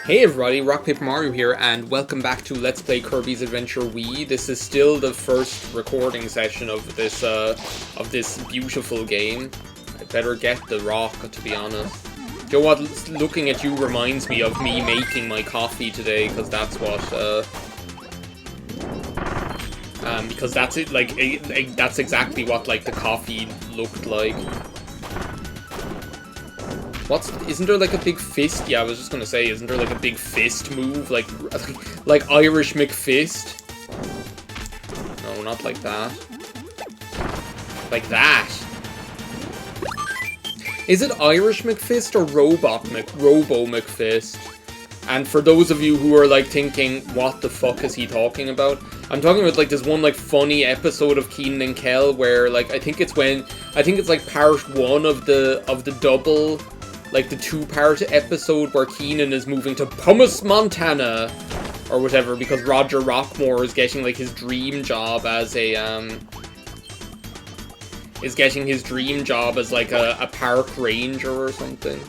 Hey everybody, RockPaperMario here, and welcome back to Let's Play Kirby's Adventure Wii. This is still the first recording session of this beautiful game. I better get the rock, to be honest. You know what? Looking at you reminds me of me making my coffee today, because that's what, because that's it. Like, that's exactly what like the coffee looked like. Isn't there like a big fist? Yeah, I was just gonna say, isn't there like a big fist move? Like Irish McFist? No, not like that. Like that. Is it Irish McFist or Robo McFist? And for those of you who are like thinking, what the fuck is he talking about? I'm talking about like this one like funny episode of Kenan and Kel where like I think it's like part 1 of the double, like the 2-part episode where Kenan is moving to Pumice, Montana, or whatever, because Roger Rockmore is getting like his dream job as a a park ranger or something.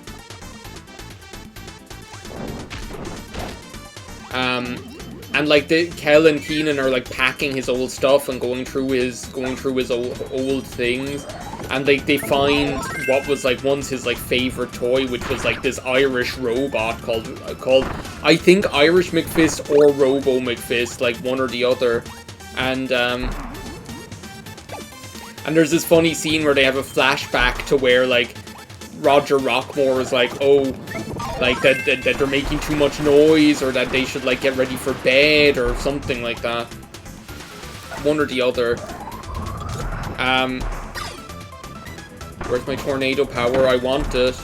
And like Kel and Kenan are like packing his old stuff and going through his old things. And they find what was like once his like favorite toy, which was like this Irish robot called I think Irish McFist or Robo McFist, like one or the other. And there's this funny scene where they have a flashback to where like Roger Rockmore is like, oh, like that they're making too much noise, or that they should like get ready for bed or something like that. One or the other. Where's my tornado power? I want it.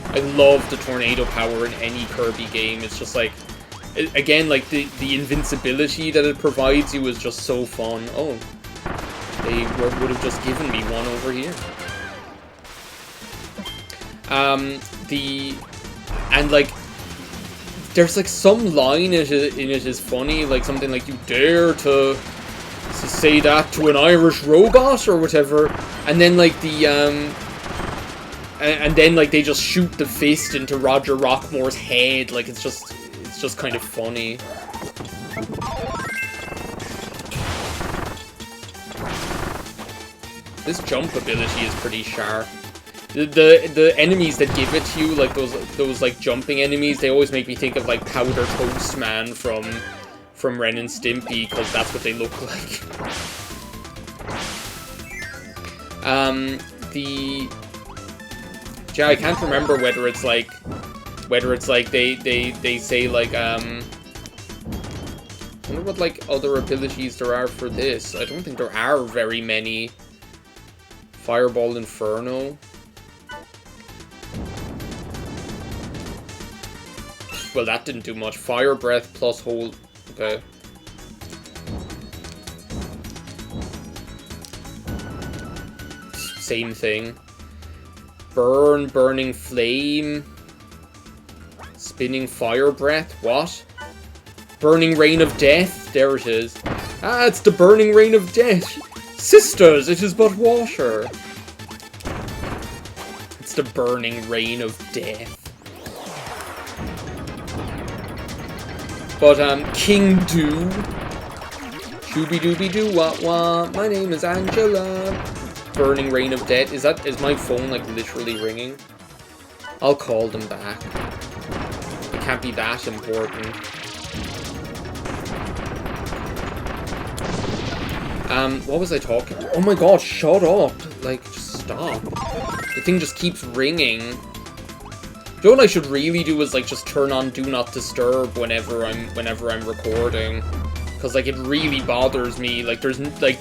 I love the tornado power in any Kirby game. It's just like, again, like the invincibility that it provides you is just so fun. Oh, they would have just given me one over here. And like, there's like some line in it is funny, like something like, you dare to say that to an Irish robot or whatever, and then like and then like they just shoot the fist into Roger Rockmore's head. Like it's just kind of funny. This jump ability is pretty sharp. The enemies that give it to you, like those like jumping enemies, they always make me think of like Powder Toast Man from Ren and Stimpy, because that's what they look like. Yeah, I can't remember whether it's like they say like I wonder what like other abilities there are for this. I don't think there are very many. Fireball Inferno. Well, that didn't do much. Fire Breath plus hold. Okay. Same thing. Burning Flame. Spinning Fire Breath. What? Burning Rain of Death. There it is. Ah, it's the Burning Rain of Death. Sisters, it is but water. It's the Burning Rain of Death. But, King Doo. Shooby-dooby-doo, wah-wah. My name is Angela. Burning Rain of Death. Is my phone, like, literally ringing? I'll call them back. It can't be that important. What was I talking about? Oh my god, shut up. Like, just stop. The thing just keeps ringing. You know what I should really do is like just turn on Do Not Disturb whenever I'm recording, because like it really bothers me. Like there's like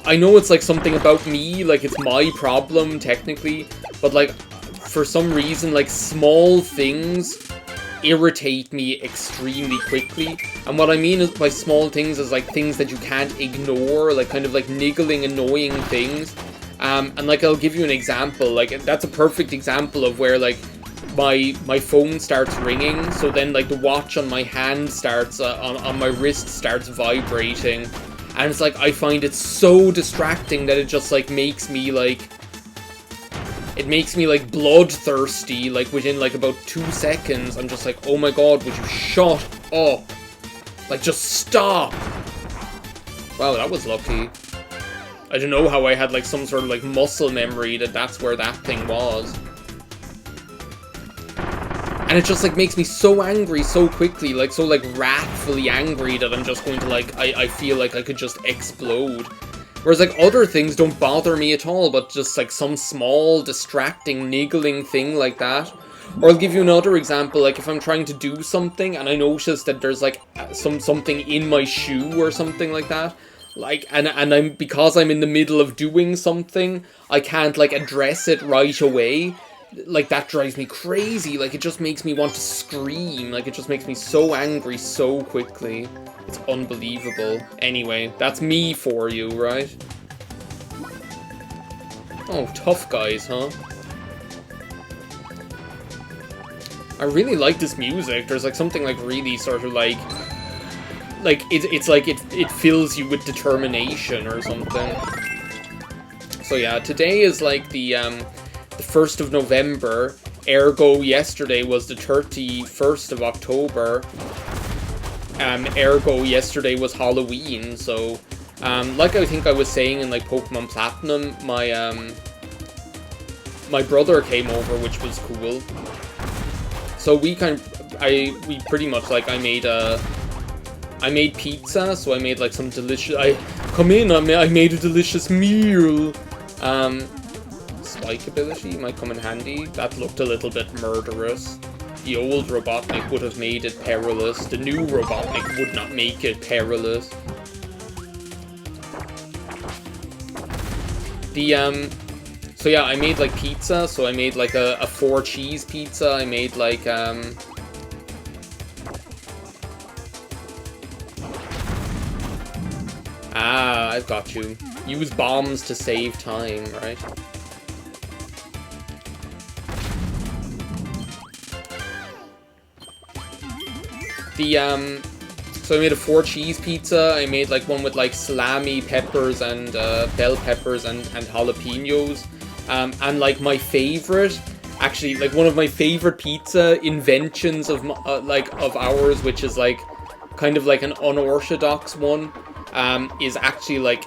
I know it's like something about me, like it's my problem technically, but like for some reason like small things irritate me extremely quickly. And what I mean is by small things is like things that you can't ignore, like kind of like niggling, annoying things. And like I'll give you an example. Like that's a perfect example of where like my phone starts ringing, so then like the watch on my hand starts on my wrist starts vibrating, and it's like I find it so distracting that it just like makes me like it makes me, like, bloodthirsty, like, within, like, about 2 seconds. I'm just like, oh my god, would you shut up? Like, just stop! Wow, that was lucky. I don't know how I had, like, some sort of, like, muscle memory that that's where that thing was. And it just, like, makes me so angry so quickly, like, so, like, wrathfully angry that I'm just going to, like, I feel like I could just explode. Whereas, like, other things don't bother me at all, but just, like, some small, distracting, niggling thing like that. Or I'll give you another example, like, if I'm trying to do something, and I notice that there's, like, something in my shoe or something like that, like, and because I'm in the middle of doing something, I can't, like, address it right away. Like, that drives me crazy. Like, it just makes me want to scream. Like, it just makes me so angry so quickly. It's unbelievable. Anyway, that's me for you, right? Oh, tough guys, huh? I really like this music. There's, like, something, like, really sort of, like it's like it fills you with determination or something. So yeah, today is, like, the 1st of November, ergo yesterday was the 31st of October. Ergo yesterday was Halloween, so, like I think I was saying in, like, Pokemon Platinum, my brother came over, which was cool. So we pretty much, like, I made pizza, so I made, like, some delicious, I made a delicious meal. Spike ability might come in handy. That looked a little bit murderous. The old Robotnik would have made it perilous. The new Robotnik would not make it perilous. So yeah, I made, like, pizza. So I made, like, a 4-cheese pizza. I made, like, Ah, I've got you. Use bombs to save time, right? So I made a 4-cheese pizza. I made, like, one with, like, salami, peppers, and bell peppers, and jalapenos. And, like, my favorite, actually, like, one of my favorite pizza inventions of, of ours, which is, like, kind of like an unorthodox one, is actually, like,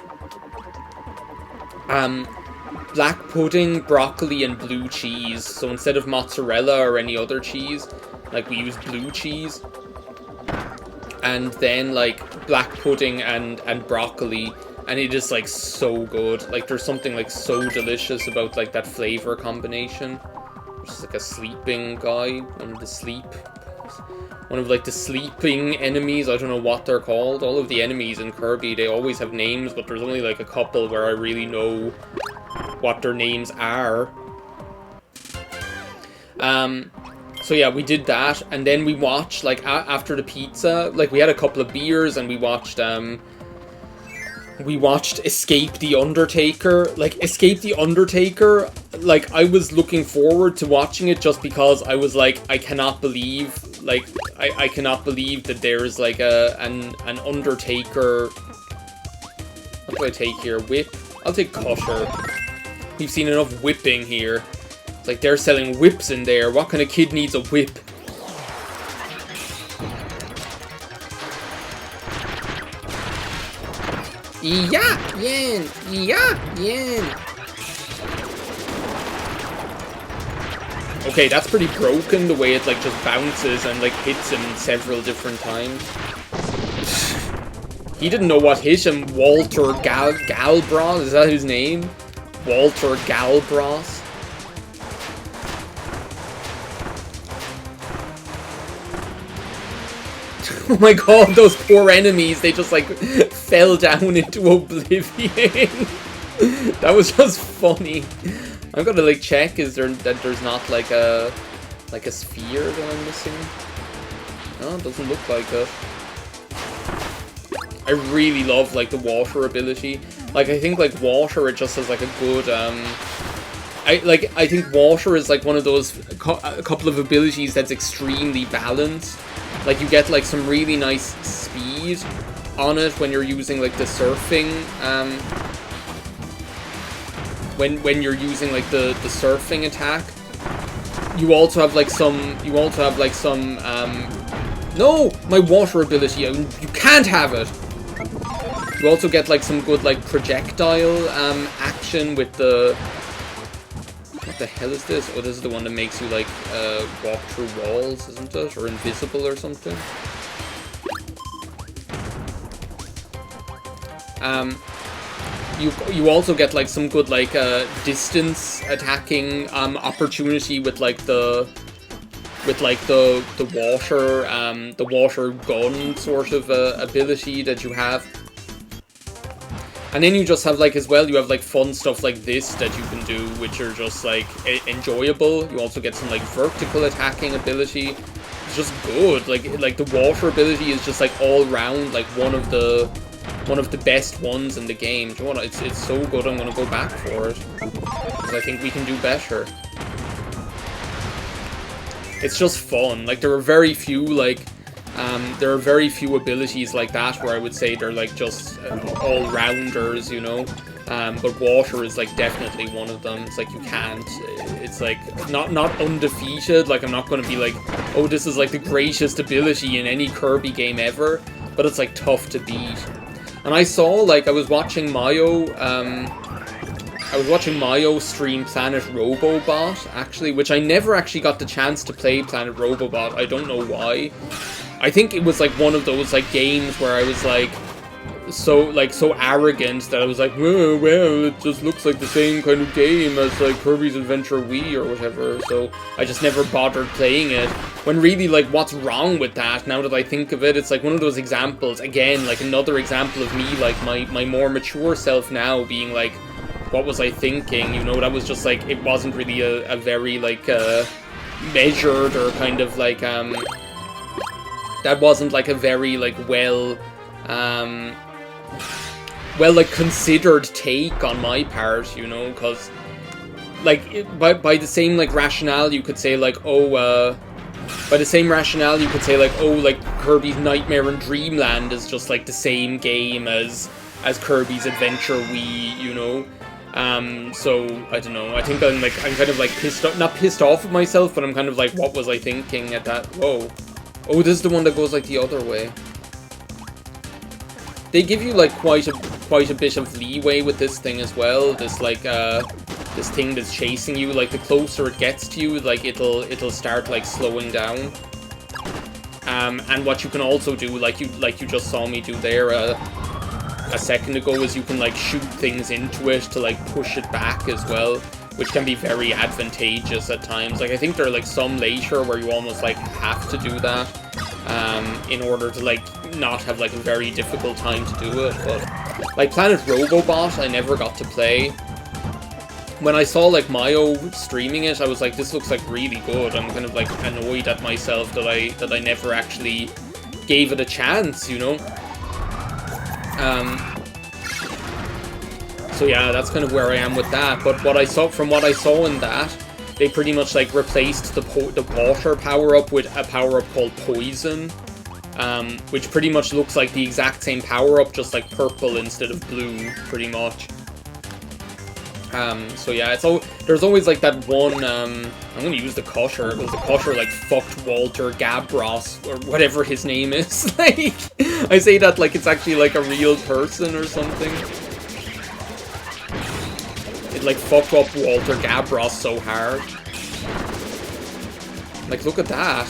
black pudding, broccoli, and blue cheese. So instead of mozzarella or any other cheese, like, we use blue cheese. And then, like, black pudding and broccoli, and it is, like, so good. Like, there's something, like, so delicious about, like, that flavor combination. There's, like, a sleeping guy, one of, like, the sleeping enemies. I don't know what they're called. All of the enemies in Kirby, they always have names, but there's only, like, a couple where I really know what their names are. So yeah, we did that, and then we watched, like, after the pizza, like, we had a couple of beers, and we watched Escape the Undertaker. Like, Escape the Undertaker, like, I was looking forward to watching it just because I was like, I cannot believe, like, I cannot believe that there's, like, an Undertaker. What do I take here? Whip? I'll take Cutter. We've seen enough whipping here. It's like they're selling whips in there. What kind of kid needs a whip? Yeah, yen, yeah, yen. Okay, that's pretty broken, the way it, like, just bounces and, like, hits him several different times. He didn't know what hit him. Walter Galbros, is that his name? Walter Galbros. Oh my god, those poor enemies, they just, like, fell down into oblivion. That was just funny. I'm gonna, like, check, is there, that there's not, like a sphere that I'm missing? No, it doesn't look like it. I really love, like, the water ability. Like, I think, like, water, it just has, like, a good, I think water is, like, one of those, a couple of abilities that's extremely balanced. Like, you get, like, some really nice speed on it when you're using, like, the surfing, when you're using like the surfing attack. You also have like some. No, my water ability. You can't have it. You also get like some good like projectile action with the. What the hell is this? Oh, this is the one that makes you like walk through walls, isn't it? Or invisible or something. You also get like some good like distance attacking opportunity with like the water gun sort of ability that you have. And then you just have like as well, you have like fun stuff like this that you can do, which are just like enjoyable. You also get some like vertical attacking ability. It's just good. Like the water ability is just like all round like one of the best ones in the game. Do you want to, it's so good. I'm gonna go back for it because I think we can do better. It's just fun. Like there are very few abilities like that where I would say they're like just all-rounders, you know. But water is like definitely one of them. It's like you can't. It's like not undefeated. Like I'm not going to be like, oh, this is like the greatest ability in any Kirby game ever. But it's like tough to beat. And I saw like I was watching Mayo stream Planet Robobot, actually, which I never actually got the chance to play Planet Robobot. I don't know why. I think it was like one of those like games where I was like so arrogant that I was like, well, it just looks like the same kind of game as like Kirby's Adventure Wii or whatever, so I just never bothered playing it. When really, like, what's wrong with that, now that I think of it? It's like one of those examples, again, like another example of me, like my more mature self now being like, what was I thinking? You know, that was just like, it wasn't really a very like measured or kind of like that wasn't like a very like well like considered take on my part, you know, because like by the same like rationale you could say like, oh like Kirby's Nightmare in Dreamland is just like the same game as Kirby's Adventure Wii, you know. So I don't know. I think I'm kind of like not pissed off with myself, but I'm kind of like, what was I thinking at that? Whoa. Oh, this is the one that goes like the other way. They give you like quite a bit of leeway with this thing as well. This like this thing that's chasing you, like the closer it gets to you, like it'll start like slowing down. And what you can also do, like you just saw me do there a second ago, is you can like shoot things into it to like push it back as well, which can be very advantageous at times. Like I think there are like some later where you almost like have to do that in order to like not have like a very difficult time to do it. But like Planet Robobot I never got to play. When I saw like Mayo streaming it, I was like, this looks like really good. I'm kind of like annoyed at myself that I never actually gave it a chance, you know. So yeah, that's kind of where I am with that. But from what I saw in that, they pretty much like replaced the water power-up with a power-up called Poison, which pretty much looks like the exact same power-up, just like purple instead of blue, pretty much. So yeah, there's always like that one, I'm gonna use the Kosher, because the Kosher like fucked Walter Gabros, or whatever his name is. Like, I say that like it's actually like a real person or something. It like fucked up Walter Gabros so hard. Like, look at that.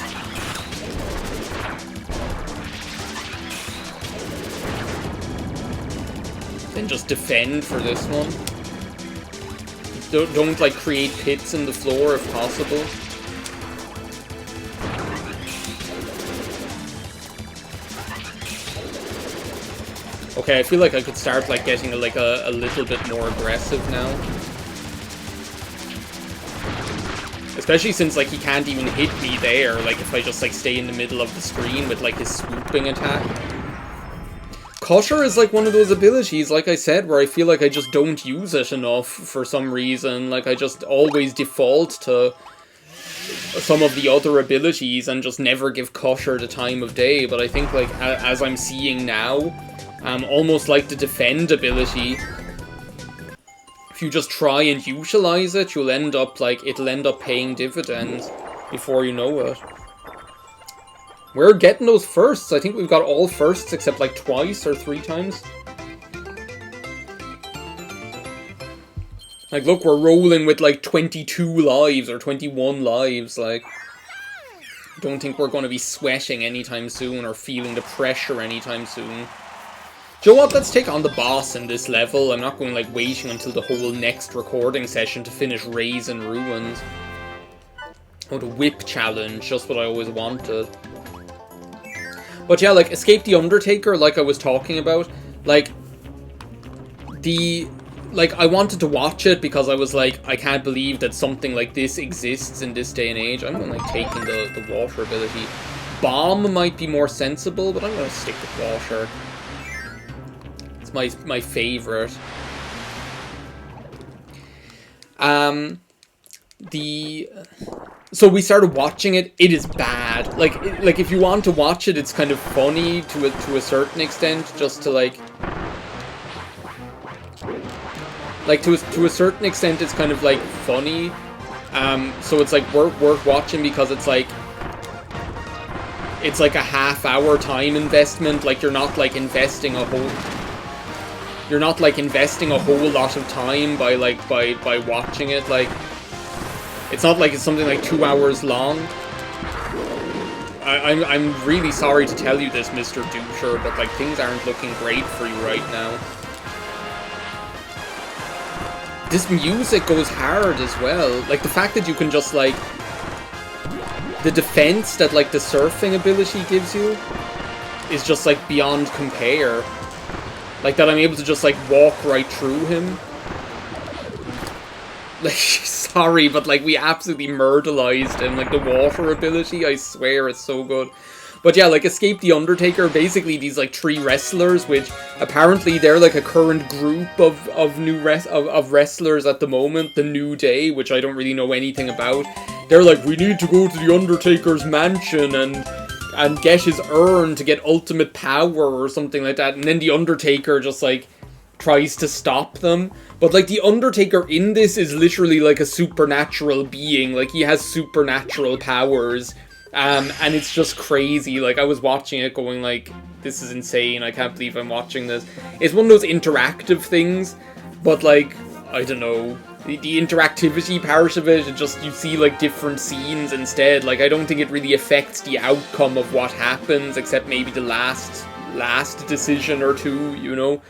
Then just defend for this one. Don't like create pits in the floor if possible. Okay, I feel like I could start like getting like a little bit more aggressive now. Especially since like he can't even hit me there, like if I just like stay in the middle of the screen with like his swooping attack. Kosher is like one of those abilities, like I said, where I feel like I just don't use it enough for some reason. Like I just always default to some of the other abilities and just never give Kosher the time of day. But I think like as I'm seeing now, almost like the defend ability if you just try and utilize it, you'll end up, like, it'll end up paying dividends before you know it. We're getting those firsts. I think we've got all firsts except, like, twice or 3 times. Like, look, we're rolling with, like, 22 lives or 21 lives, like. I don't think we're going to be sweating anytime soon or feeling the pressure anytime soon. Do you know what? Let's take on the boss in this level. I'm not going, like, waiting until the whole next recording session to finish Rays and Ruins. Oh, the whip challenge. Just what I always wanted. But yeah, like, Escape the Undertaker, like I was talking about, like, I wanted to watch it because I was like, I can't believe that something like this exists in this day and age. I'm going to, like, take in the water ability. Bomb might be more sensible, but I'm going to stick with water. It's my favorite. So we started watching it. It is bad. Like if you want to watch it, it's kind of funny to a certain extent, just to like to a certain extent, it's kind of like funny. So it's like worth watching because it's like a half-hour time investment. Like you're not like investing a whole lot of time by watching it. Like it's not like it's something like 2 hours long. I'm really sorry to tell you this, Mr. Doucher, but like things aren't looking great for you right now. This music goes hard as well. Like the fact that you can just like the defense that like the surfing ability gives you is just like beyond compare. Like that I'm able to just like walk right through him. Like, sorry, but like we absolutely murderized him. Like the water ability, I swear, it's so good. But yeah, like Escape the Undertaker, basically these like 3 wrestlers, which apparently they're like a current group of new wrestlers at the moment, the New Day, which I don't really know anything about. They're like, we need to go to the Undertaker's mansion and get his urn to get ultimate power or something like that. And then the Undertaker just like tries to stop them. But like the Undertaker in this is literally like a supernatural being. Like he has supernatural powers. And it's just crazy. Like I was watching it going like, this is insane. I can't believe I'm watching this. It's one of those interactive things. But like, I don't know. The interactivity part of it, just you see like different scenes instead. Like I don't think it really affects the outcome of what happens, except maybe the last decision or two, you know.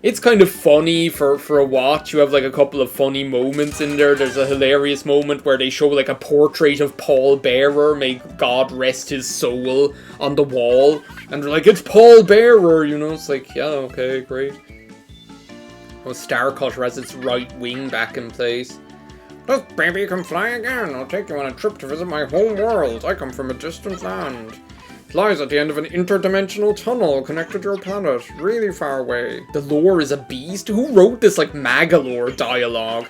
It's kind of funny for a watch. You have like a couple of funny moments in there. There's a hilarious moment where they show like a portrait of Paul Bearer, may God rest his soul, on the wall, and they're like, it's Paul Bearer, you know. It's like, yeah, okay, great. Well, Starcutter has its right wing back in place. This baby can fly again. I'll take you on a trip to visit my home world. I come from a distant land. It lies at the end of an interdimensional tunnel connected to your planet, really far away. The lore is a beast? Who wrote this, like, Magalore dialogue?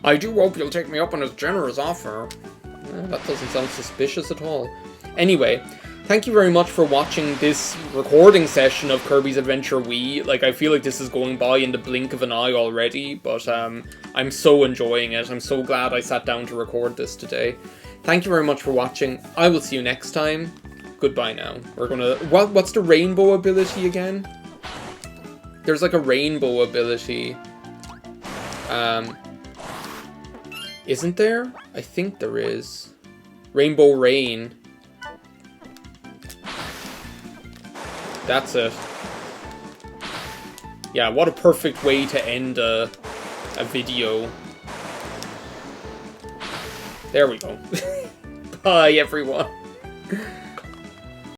I do hope you'll take me up on his generous offer. That doesn't sound suspicious at all. Anyway, thank you very much for watching this recording session of Kirby's Adventure Wii. Like, I feel like this is going by in the blink of an eye already, but I'm so enjoying it. I'm so glad I sat down to record this today. Thank you very much for watching. I will see you next time. Goodbye now. We're gonna... What's the rainbow ability again? There's like a rainbow ability. Isn't there? I think there is. Rainbow Rain. That's it. Yeah, what a perfect way to end a video. There we go. Bye, everyone.